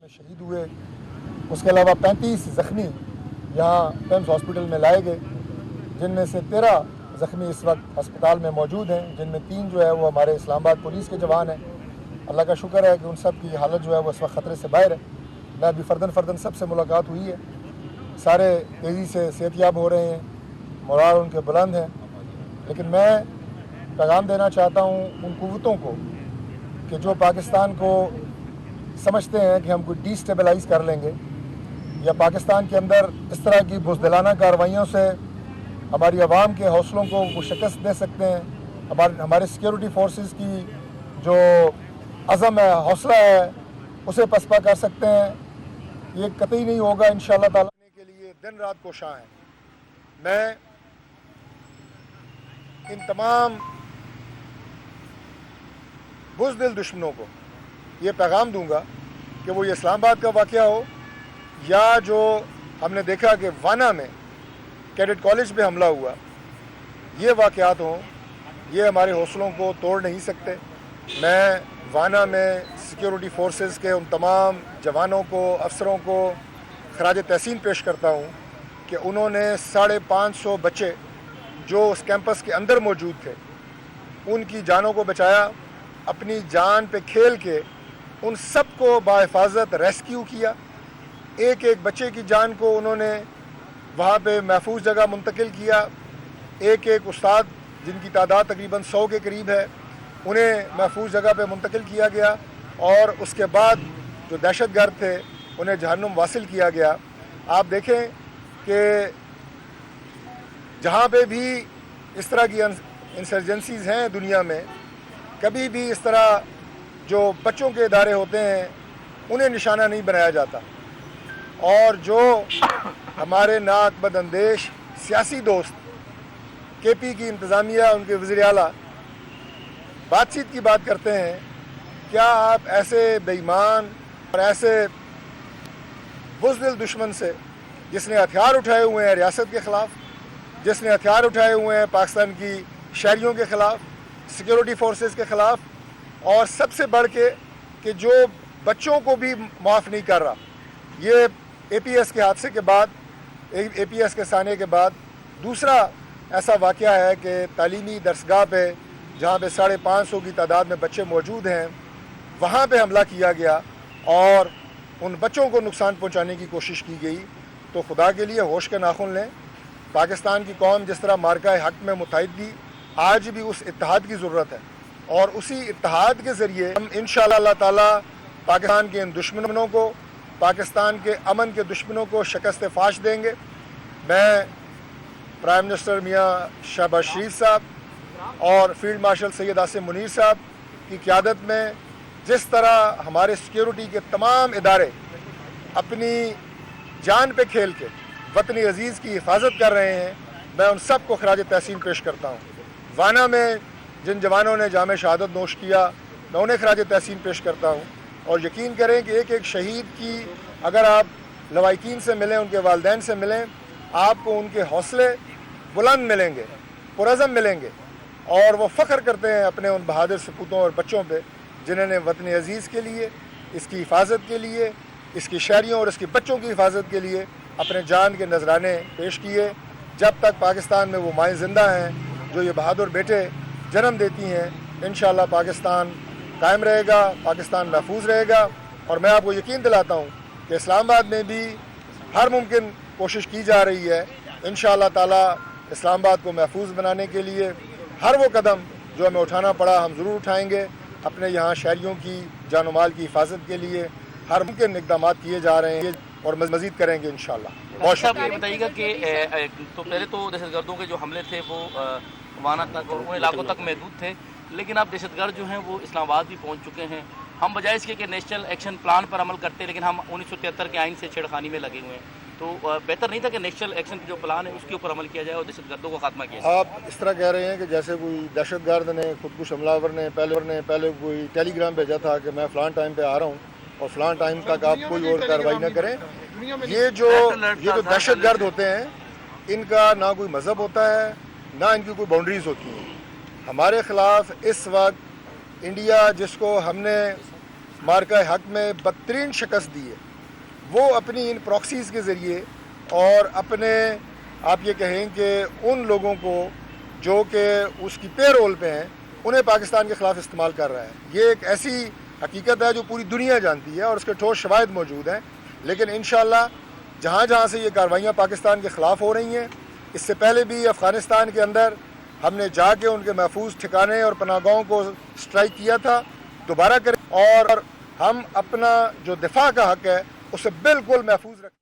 शहीद हुए, उसके अलावा 35 ज़ख्मी यहाँ पेम्स हॉस्पिटल में लाए गए, जिनमें से 13 ज़ख्मी इस वक्त अस्पताल में मौजूद हैं, जिनमें 3 जो है वो हमारे इस्लामाबाद पुलिस के जवान हैं। अल्लाह का शुक्र है कि उन सब की हालत जो है वो इस वक्त ख़तरे से बाहर है। मैं अभी फ़र्दन सबसे मुलाकात हुई है, सारे तेज़ी से सेहतयाब हो रहे हैं, मोराल उनके बुलंद हैं। लेकिन मैं पैगाम देना चाहता हूँ उन कुव्वतों को कि जो पाकिस्तान को समझते हैं कि हम कोई डिस्टेबलाइज़ कर लेंगे या पाकिस्तान के अंदर इस तरह की बुज़दिलाना कार्रवाइयों से हमारी आवाम के हौसलों को वो शिकस्त दे सकते हैं, हमारे सिक्योरिटी फोर्सेस की जो अज़म है, हौसला है, उसे पसपा कर सकते हैं। ये कतई नहीं होगा इंशाअल्लाह ताला। के लिए दिन रात कोशां हैं। मैं इन तमाम बुज़दिल दुश्मनों को ये पैगाम दूंगा कि वो ये इस्लामाबाद का वाक़या हो या जो हमने देखा कि वाना में कैडेट कॉलेज पे हमला हुआ, ये वाक़यात हों, ये हमारे हौसलों को तोड़ नहीं सकते। मैं वाना में सिक्योरिटी फोर्सेस के उन तमाम जवानों को, अफसरों को खराज तहसीन पेश करता हूँ कि उन्होंने 550 बच्चे जो उस कैंपस के अंदर मौजूद थे, उनकी जानों को बचाया, अपनी जान पे खेल के उन सब को बाहिफाजत रेस्क्यू किया। एक एक बच्चे की जान को उन्होंने वहाँ पे महफूज जगह मुंतकिल किया। एक एक उस्ताद जिनकी तादाद तकरीबन 100 के करीब है, उन्हें महफूज जगह पे मुंतकिल किया गया और उसके बाद जो दहशतगर्द थे उन्हें जहन्नुम वासिल किया गया। आप देखें कि जहाँ पे भी इस तरह की इंसर्जेंसीज़ हैं दुनिया में, कभी भी इस तरह जो बच्चों के इदारे होते हैं उन्हें निशाना नहीं बनाया जाता। और जो हमारे नाअकबद अंदेश सियासी दोस्त केपी की इंतज़ामिया, उनके वज़ीर आला बातचीत की बात करते हैं, क्या आप ऐसे बेईमान और ऐसे बुज़दिल दुश्मन से, जिसने हथियार उठाए हुए हैं रियासत के ख़िलाफ़, जिसने हथियार उठाए हुए हैं पाकिस्तान की शहरियों के ख़िलाफ़, सिक्योरिटी फोर्सेस के ख़िलाफ़, और सबसे बढ़ के कि जो बच्चों को भी माफ़ नहीं कर रहा। ये APS के हादसे के बाद, APS के साने के बाद दूसरा ऐसा वाक़या है कि तालीमी दरसगाह पे जहाँ पे 550 की तादाद में बच्चे मौजूद हैं, वहाँ पे हमला किया गया और उन बच्चों को नुकसान पहुँचाने की कोशिश की गई। तो खुदा के लिए होश के नाखुन लें। पाकिस्तान की कौम जिस तरह मार्का हक में मुत्तहिद थी, आज भी उस इत्तेहाद की ज़रूरत है और उसी इत्तेहाद के ज़रिए हम इंशाअल्लाह अल्लाह ताला पाकिस्तान के इन दुश्मनों को, पाकिस्तान के अमन के दुश्मनों को शिकस्त फाश देंगे। मैं प्राइम मिनिस्टर मियाँ शहबाज शरीफ साहब और फील्ड मार्शल सैयद आसिम मुनीर साहब की क़यादत में जिस तरह हमारे सिक्योरिटी के तमाम इदारे अपनी जान पे खेल के वतनी अजीज़ की हिफाजत कर रहे हैं, मैं उन सब को खराज तहसीन पेश करता हूँ। वाना में जिन जवानों ने जाम शहादत नोश किया, मैं उन्हें खराज तहसीन पेश करता हूँ। और यकीन करें कि एक एक शहीद की अगर आप लवाकिन से मिलें, उनके वालदैन से मिलें, आपको उनके हौसले बुलंद मिलेंगे, पुरज़म मिलेंगे और वो फ़ख्र करते हैं अपने उन बहादुर सपूतों और बच्चों पे, जिन्होंने वतन अजीज़ के लिए, इसकी हिफाजत के लिए, इसकी शहरियों और इसके बच्चों की हिफाजत के लिए अपने जान के नजराने पेश किए। जब तक पाकिस्तान में वो माएँ ज़िंदा हैं जो ये बहादुर बेटे जन्म देती हैं, इंशाअल्लाह पाकिस्तान कायम रहेगा, पाकिस्तान महफूज रहेगा। और मैं आपको यकीन दिलाता हूँ कि इस्लामाबाद में भी हर मुमकिन कोशिश की जा रही है। इंशाअल्लाह ताला इस्लामाबाद को महफूज बनाने के लिए हर वो कदम जो हमें उठाना पड़ा हम ज़रूर उठाएँगे। अपने यहाँ शहरियों की जान माल की हिफाजत के लिए हर मुमकिन इक़दाम किए जा रहे हैं और मज़ीद करेंगे इंशाअल्लाह। बहुत शुक्रिया। ये बताइएगा कि तो पहले तो दहशतगर्दों के जो हमले थे वो वाना तक और उन इलाकों तक महदूद थे, लेकिन अब दहशतगर्द जो हैं वो इस्लामाबाद भी पहुंच चुके हैं। हम बजाय इसके कि नेशनल एक्शन प्लान पर अमल करते हैं, लेकिन हम 1973 के आइन से छेड़खानी में लगे हुए हैं। तो बेहतर नहीं था कि नेशनल एक्शन जो प्लान है उसके ऊपर अमल किया जाए और दहशतगर्दों को खात्मा किया जाए? आप इस तरह कह रहे हैं कि जैसे कोई दहशतगर्द ने, खुदकुश हमलावर ने पहले कोई टेलीग्राम भेजा था कि मैं फ़लान टाइम पे आ रहा हूँ और फ़लान टाइम तक आप कोई और कार्रवाई न करें। ये जो दहशतगर्द होते हैं, इनका ना कोई मज़हब होता है, ना इनकी कोई बाउंड्रीज़ होती हैं। हमारे ख़िलाफ़ इस वक्त इंडिया, जिसको हमने मार्का हक में बदतरीन शिकस्त दी है, वो अपनी इन प्रॉक्सीज़ के ज़रिए और अपने आप ये कहें कि उन लोगों को जो कि उसकी पे रोल पे हैं उन्हें पाकिस्तान के ख़िलाफ़ इस्तेमाल कर रहा है। ये एक ऐसी हकीकत है जो पूरी दुनिया जानती है और उसके ठोस शवाहिद मौजूद हैं। लेकिन इंशाअल्लाह जहाँ जहाँ से ये कार्रवाइयाँ पाकिस्तान के ख़िलाफ़ हो रही हैं, इससे पहले भी अफ़गानिस्तान के अंदर हमने जाके उनके महफूज ठिकाने और पनाहगाहों को स्ट्राइक किया था, दोबारा करें और हम अपना जो दिफा का हक़ है उसे बिल्कुल महफूज रखें।